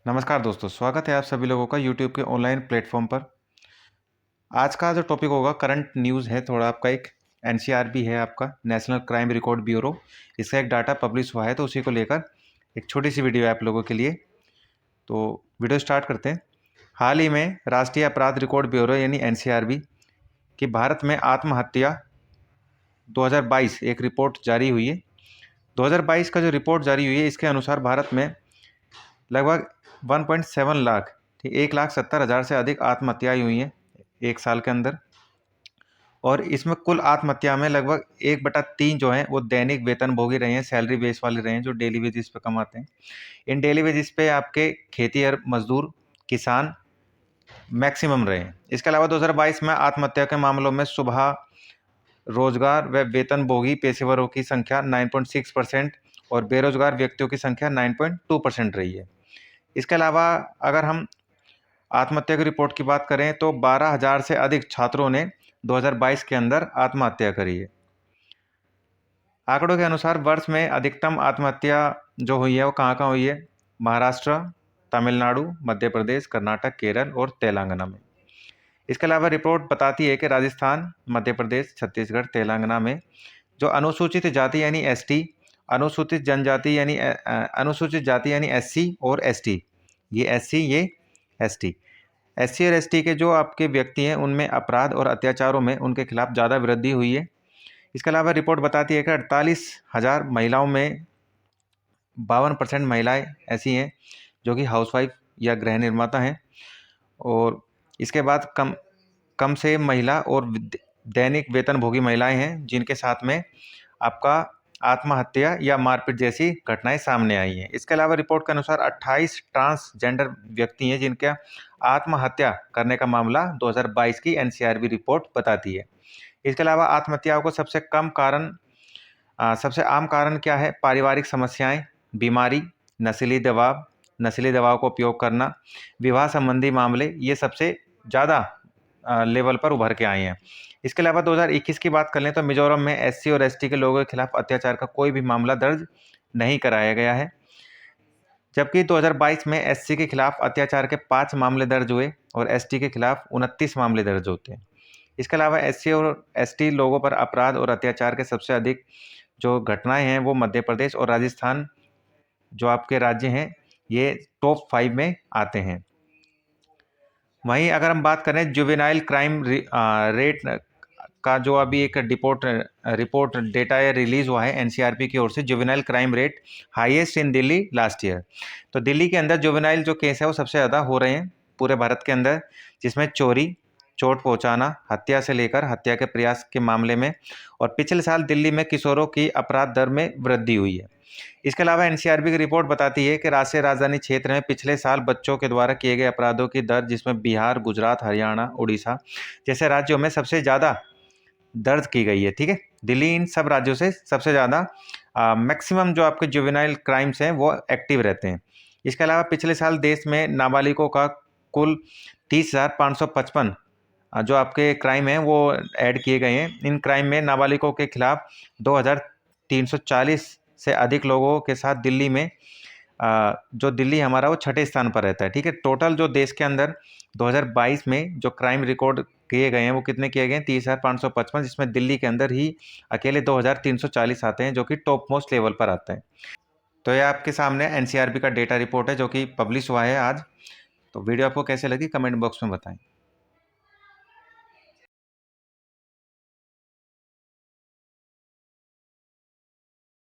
नमस्कार दोस्तों, स्वागत है आप सभी लोगों का यूट्यूब के ऑनलाइन प्लेटफॉर्म पर। आज का जो टॉपिक होगा करंट न्यूज़ है, थोड़ा आपका एक एनसीआरबी है, आपका नेशनल क्राइम रिकॉर्ड ब्यूरो। इसका एक डाटा पब्लिश हुआ है, तो उसी को लेकर एक छोटी सी वीडियो है आप लोगों के लिए। तो वीडियो स्टार्ट करते हैं। हाल ही में राष्ट्रीय अपराध रिकॉर्ड ब्यूरो यानी एनसीआरबी की भारत में आत्महत्या 2022 एक रिपोर्ट जारी हुई है। 2022 का जो रिपोर्ट जारी हुई है, इसके अनुसार भारत में लगभग 1.7 लाख, ठीक 1,70,000 से अधिक आत्महत्याएं हुई हैं एक साल के अंदर। और इसमें कुल आत्महत्या में लगभग 1/3 जो हैं वो दैनिक वेतनभोगी रहे हैं, सैलरी बेस वाले रहे हैं, जो डेली वेजिस पे कमाते हैं। इन डेली वेजिस पे आपके खेती और मजदूर, किसान मैक्सिमम रहे हैं। इसके अलावा 2022 में आत्महत्या के मामलों में सुबह रोजगार व वेतनभोगी पेशेवरों की संख्या 9.6% और बेरोजगार व्यक्तियों की संख्या 9.2% रही है। इसके अलावा अगर हम आत्महत्या की रिपोर्ट की बात करें तो 12,000 से अधिक छात्रों ने 2022 के अंदर आत्महत्या करी है। आंकड़ों के अनुसार वर्ष में अधिकतम आत्महत्या जो हुई है वो कहाँ हुई है? महाराष्ट्र, तमिलनाडु, मध्य प्रदेश, कर्नाटक, केरल और तेलंगाना में। इसके अलावा रिपोर्ट बताती है कि राजस्थान, मध्य प्रदेश, छत्तीसगढ़, तेलंगाना में जो अनुसूचित जाति यानी एसटी, अनुसूचित जनजाति यानी अनुसूचित जाति यानी एससी और एसटी, ये एससी ये एसटी, एससी और एसटी के जो आपके व्यक्ति हैं उनमें अपराध और अत्याचारों में उनके खिलाफ ज़्यादा वृद्धि हुई है। इसके अलावा रिपोर्ट बताती है कि 48,000 महिलाओं में 52% महिलाएं ऐसी हैं जो कि हाउसवाइफ या गृह निर्माता हैं। और इसके बाद कम कम से महिला और दैनिक वेतनभोगी महिलाएं हैं जिनके साथ में आपका आत्महत्या या मारपीट जैसी घटनाएं सामने आई हैं। इसके अलावा रिपोर्ट के अनुसार 28 ट्रांसजेंडर व्यक्ति हैं जिनका आत्महत्या करने का मामला 2022 की एनसीआरबी रिपोर्ट बताती है। इसके अलावा आत्महत्याओं को सबसे आम कारण क्या है? पारिवारिक समस्याएं, बीमारी, नशीली दवाओं का उपयोग करना, विवाह संबंधी मामले, ये सबसे ज़्यादा लेवल पर उभर के आए हैं। इसके अलावा 2021 की बात कर लें तो मिजोरम में एससी और एसटी के लोगों के खिलाफ अत्याचार का कोई भी मामला दर्ज नहीं कराया गया है, जबकि 2022 में एससी के खिलाफ अत्याचार के 5 मामले दर्ज हुए और एसटी के खिलाफ 29 मामले दर्ज होते हैं। इसके अलावा एससी और एसटी लोगों पर अपराध और अत्याचार के सबसे अधिक जो घटनाएं हैं वो मध्य प्रदेश और राजस्थान जो आपके राज्य हैं ये टॉप 5 में आते हैं। वहीं अगर हम बात करें जुवेनाइल क्राइम रेट का, जो अभी एक रिपोर्ट डेटा रिलीज हुआ है एनसीआरपी की ओर से, juvenile crime rate highest in Delhi last year. तो दिल्ली के अंदर जुवेनाइल जो केस है वो सबसे ज़्यादा हो रहे हैं पूरे भारत के अंदर, जिसमें चोरी, चोट पहुंचाना, हत्या से लेकर हत्या के प्रयास के मामले में। और पिछले साल दिल्ली में किशोरों की अपराध दर में वृद्धि हुई है। इसके अलावा एनसीआरबी की रिपोर्ट बताती है कि राष्ट्रीय राजधानी क्षेत्र में पिछले साल बच्चों के द्वारा किए गए अपराधों की दर, जिसमें बिहार, गुजरात, हरियाणा, उड़ीसा जैसे राज्यों में सबसे ज़्यादा दर्ज की गई है। ठीक है, दिल्ली इन सब राज्यों से सबसे ज़्यादा मैक्सिमम जो आपके जुवेनाइल क्राइम्स हैं वो एक्टिव रहते हैं। इसके अलावा पिछले साल देश में नाबालिगों का कुल 30,555 जो आपके क्राइम हैं वो ऐड किए गए हैं। इन क्राइम में नाबालिगों के खिलाफ 2,340 से अधिक लोगों के साथ दिल्ली में जो दिल्ली हमारा वो छठे स्थान पर रहता है। ठीक है, टोटल जो देश के अंदर 2022 में जो क्राइम रिकॉर्ड किए गए हैं वो कितने किए गए हैं? 30,555, जिसमें दिल्ली के अंदर ही अकेले 2,340 आते हैं, जो कि टॉप मोस्ट लेवल पर आते हैं। तो ये आपके सामने एनसीआरबी का डेटा रिपोर्ट है जो कि पब्लिश हुआ है आज। तो वीडियो आपको कैसे लगी कमेंट बॉक्स में बताएं।